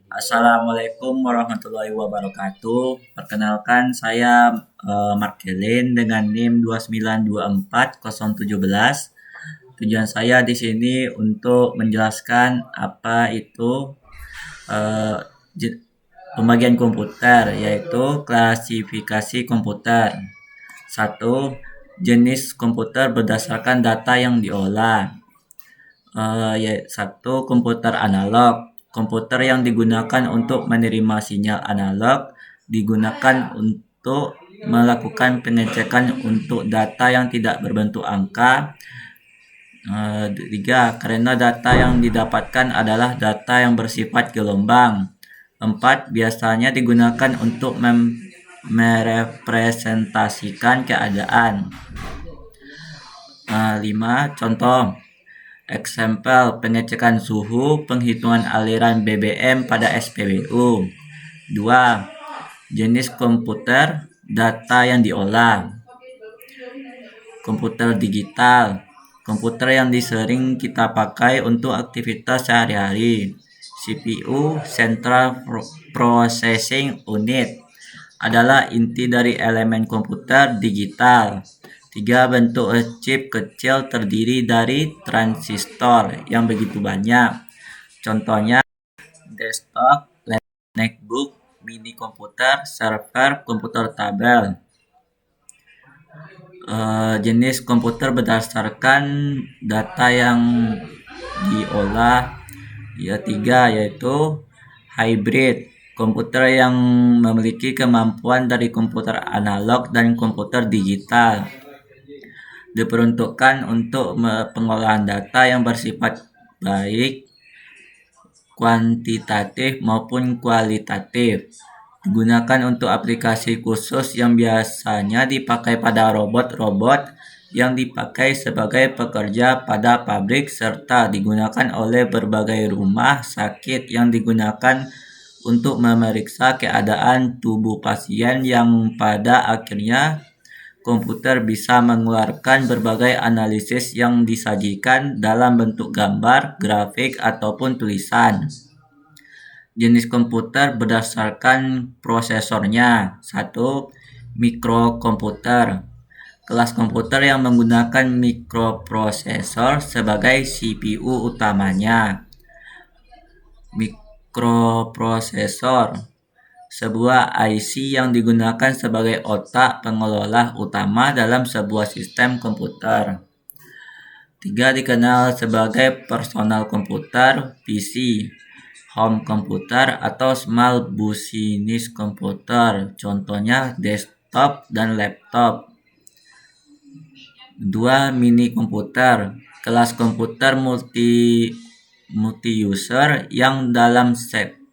Assalamualaikum warahmatullahi wabarakatuh. Perkenalkan saya Markelin dengan NIM 2924017. Tujuan saya di sini untuk menjelaskan apa itu eh, pembagian komputer, yaitu klasifikasi komputer. Satu, jenis komputer berdasarkan data yang diolah. Satu, komputer analog. Komputer yang digunakan untuk menerima sinyal analog digunakan untuk melakukan pengecekan untuk data yang tidak berbentuk angka. Tiga, karena data yang didapatkan adalah data yang bersifat gelombang. Empat, biasanya digunakan untuk merepresentasikan keadaan. Lima, contoh. Eksempel pengecekan suhu, penghitungan aliran BBM pada SPBU. 2. Jenis komputer, data yang diolah. Komputer digital, komputer yang sering kita pakai untuk aktivitas sehari-hari. CPU, Central Processing Unit, adalah inti dari elemen komputer digital. 3. Bentuk chip kecil terdiri dari transistor yang begitu banyak. Contohnya desktop, netbook, mini komputer, server, komputer tabel. Jenis komputer berdasarkan data yang diolah. 3, yaitu hybrid, komputer yang memiliki kemampuan dari komputer analog dan komputer digital, diperuntukkan untuk pengolahan data yang bersifat baik kuantitatif maupun kualitatif. Digunakan untuk aplikasi khusus yang biasanya dipakai pada robot-robot yang dipakai sebagai pekerja pada pabrik, serta digunakan oleh berbagai rumah sakit yang digunakan untuk memeriksa keadaan tubuh pasien, yang pada akhirnya komputer bisa mengeluarkan berbagai analisis yang disajikan dalam bentuk gambar, grafik, ataupun tulisan. Jenis komputer berdasarkan prosesornya. 1. Mikrokomputer, kelas komputer yang menggunakan mikroprosesor sebagai CPU utamanya. Mikroprosesor, sebuah IC yang digunakan sebagai otak pengelola utama dalam sebuah sistem komputer. 3. Dikenal sebagai personal komputer, PC, home komputer, atau small business komputer. Contohnya desktop dan laptop. 2. Mini komputer, kelas komputer multi-user yang dalam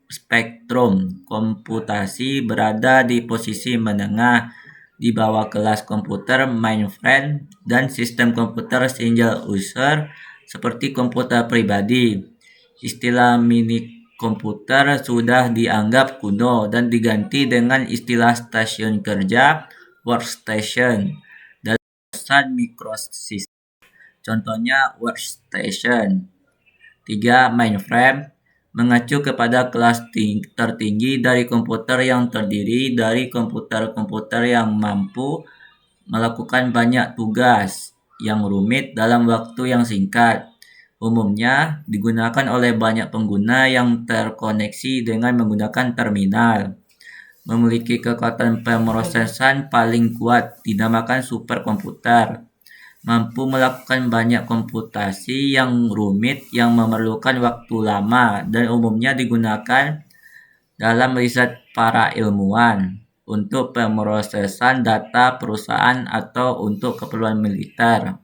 spektrum komputasi berada di posisi menengah di bawah kelas komputer mainframe dan sistem komputer single user seperti komputer pribadi. Istilah mini komputer sudah dianggap kuno dan diganti dengan istilah stasiun kerja, workstation, dan pesan mikrosistem. Contohnya workstation. 3. Mainframe, mengacu kepada kelas tertinggi dari komputer yang terdiri dari komputer-komputer yang mampu melakukan banyak tugas yang rumit dalam waktu yang singkat. Umumnya digunakan oleh banyak pengguna yang terkoneksi dengan menggunakan terminal. Memiliki kekuatan pemrosesan paling kuat, dinamakan superkomputer. Mampu melakukan banyak komputasi yang rumit yang memerlukan waktu lama, dan umumnya digunakan dalam riset para ilmuwan, untuk pemrosesan data perusahaan atau untuk keperluan militer.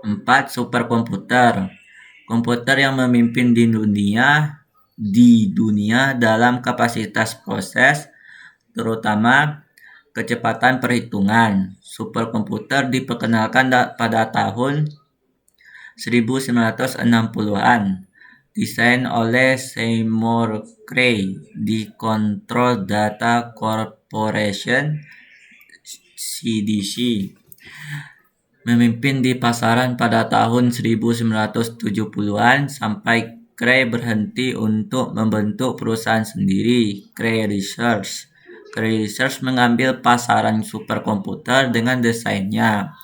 4. Superkomputer, komputer yang memimpin di dunia dalam kapasitas proses, terutama kecepatan perhitungan. Superkomputer diperkenalkan pada tahun 1960-an. Desain oleh Seymour Cray di Control Data Corporation (CDC). Memimpin di pasaran pada tahun 1970-an sampai Cray berhenti untuk membentuk perusahaan sendiri, Cray Research. Cray Research mengambil pasaran superkomputer dengan desainnya.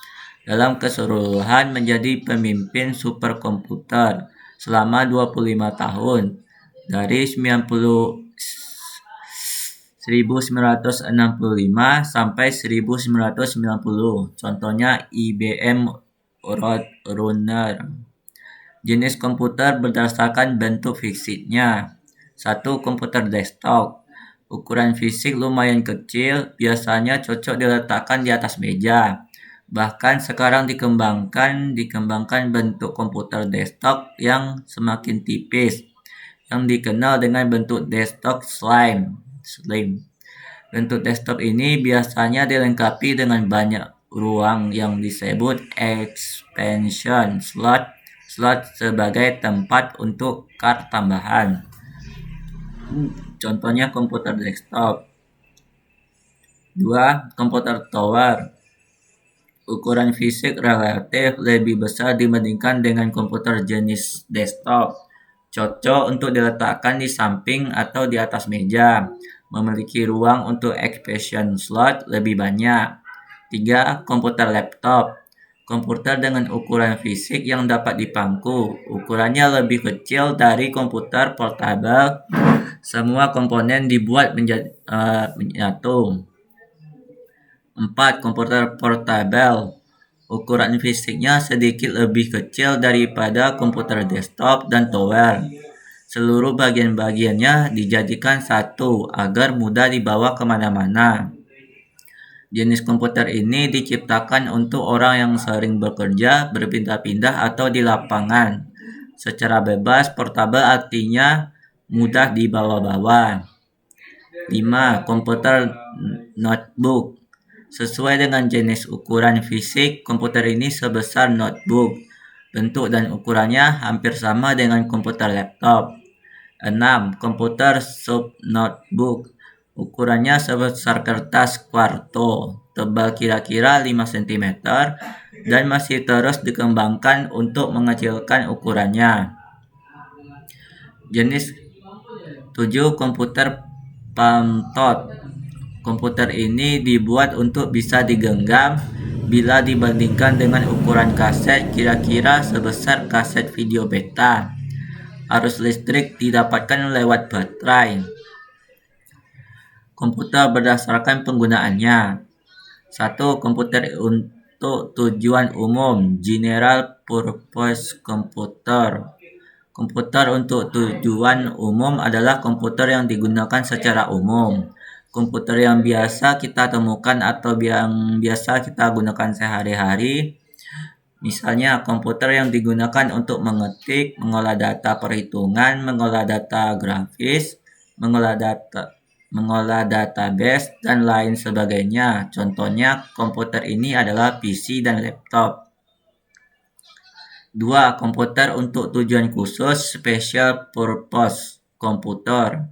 Dalam keseluruhan menjadi pemimpin superkomputer selama 25 tahun. Dari 1965 sampai 1990. Contohnya IBM Roadrunner. Jenis komputer berdasarkan bentuk fisiknya. 1. Komputer desktop. Ukuran fisik lumayan kecil, biasanya cocok diletakkan di atas meja. Bahkan sekarang dikembangkan bentuk komputer desktop yang semakin tipis, yang dikenal dengan bentuk desktop slim. Bentuk desktop ini biasanya dilengkapi dengan banyak ruang yang disebut expansion slot sebagai tempat untuk card tambahan. Contohnya komputer desktop. 2. Komputer tower. Ukuran fisik relatif lebih besar dibandingkan dengan komputer jenis desktop. Cocok untuk diletakkan di samping atau di atas meja. Memiliki ruang untuk expansion slot lebih banyak. 3. Komputer laptop. Komputer dengan ukuran fisik yang dapat dipangku. Ukurannya lebih kecil dari komputer portable. Semua komponen dibuat menyatu. 4. Komputer portable. Ukuran fisiknya sedikit lebih kecil daripada komputer desktop dan tower. Seluruh bagian-bagiannya dijadikan satu agar mudah dibawa kemana-mana. Jenis komputer ini diciptakan untuk orang yang sering bekerja, berpindah-pindah, atau di lapangan. Secara bebas, portable artinya mudah dibawa-bawa. 5. Komputer notebook. Sesuai dengan jenis ukuran fisik, komputer ini sebesar notebook. Bentuk dan ukurannya hampir sama dengan komputer laptop. 6. Komputer subnotebook. Ukurannya sebesar kertas quarto, tebal kira-kira 5 cm, dan masih terus dikembangkan untuk mengecilkan ukurannya. Jenis 7. Komputer palm-top. Komputer ini dibuat untuk bisa digenggam bila dibandingkan dengan ukuran kaset kira-kira sebesar kaset video beta. Arus listrik didapatkan lewat baterai. Komputer berdasarkan penggunaannya. 1. Komputer untuk tujuan umum, general purpose computer. Komputer untuk tujuan umum adalah komputer yang digunakan secara umum. Komputer yang biasa kita temukan atau yang biasa kita gunakan sehari-hari. Misalnya komputer yang digunakan untuk mengetik, mengolah data perhitungan, mengolah data grafis, mengolah database, dan lain sebagainya. Contohnya komputer ini adalah PC dan laptop. 2. Komputer untuk tujuan khusus, special purpose computer.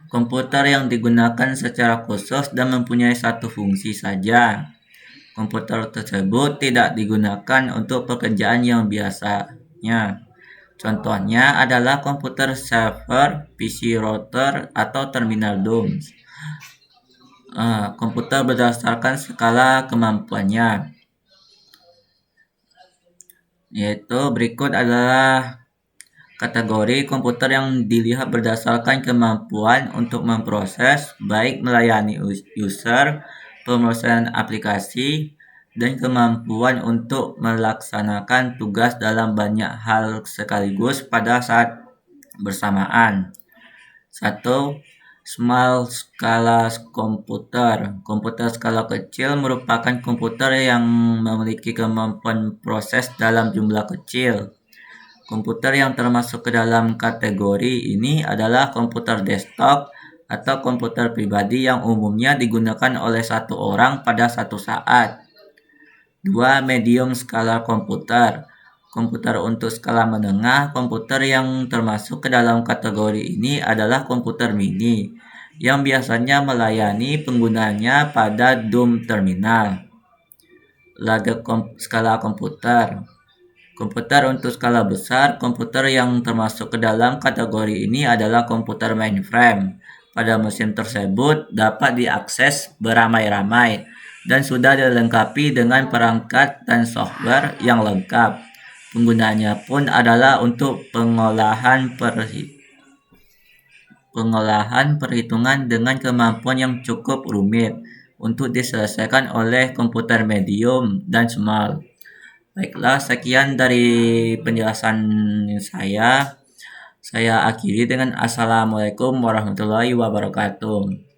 Komputer yang digunakan secara khusus dan mempunyai satu fungsi saja. Komputer tersebut tidak digunakan untuk pekerjaan yang biasanya. Contohnya adalah komputer server, PC router, atau terminal DOM. Komputer berdasarkan skala kemampuannya. Yaitu berikut adalah kategori komputer yang dilihat berdasarkan kemampuan untuk memproses, baik melayani user, pemrosesan aplikasi, dan kemampuan untuk melaksanakan tugas dalam banyak hal sekaligus pada saat bersamaan. 1. Small skala komputer. Komputer skala kecil merupakan komputer yang memiliki kemampuan proses dalam jumlah kecil. Komputer yang termasuk ke dalam kategori ini adalah komputer desktop atau komputer pribadi yang umumnya digunakan oleh satu orang pada satu saat. 2. Medium skala komputer. Komputer untuk skala menengah. Komputer yang termasuk ke dalam kategori ini adalah komputer mini yang biasanya melayani penggunanya pada DOM terminal. Large skala komputer. Komputer untuk skala besar, komputer yang termasuk ke dalam kategori ini adalah komputer mainframe. Pada mesin tersebut dapat diakses beramai-ramai dan sudah dilengkapi dengan perangkat dan software yang lengkap. Penggunaannya pun adalah untuk pengolahan perhitungan dengan kemampuan yang cukup rumit untuk diselesaikan oleh komputer medium dan small. Baiklah, sekian dari penjelasan saya. Saya akhiri dengan Assalamualaikum warahmatullahi wabarakatuh.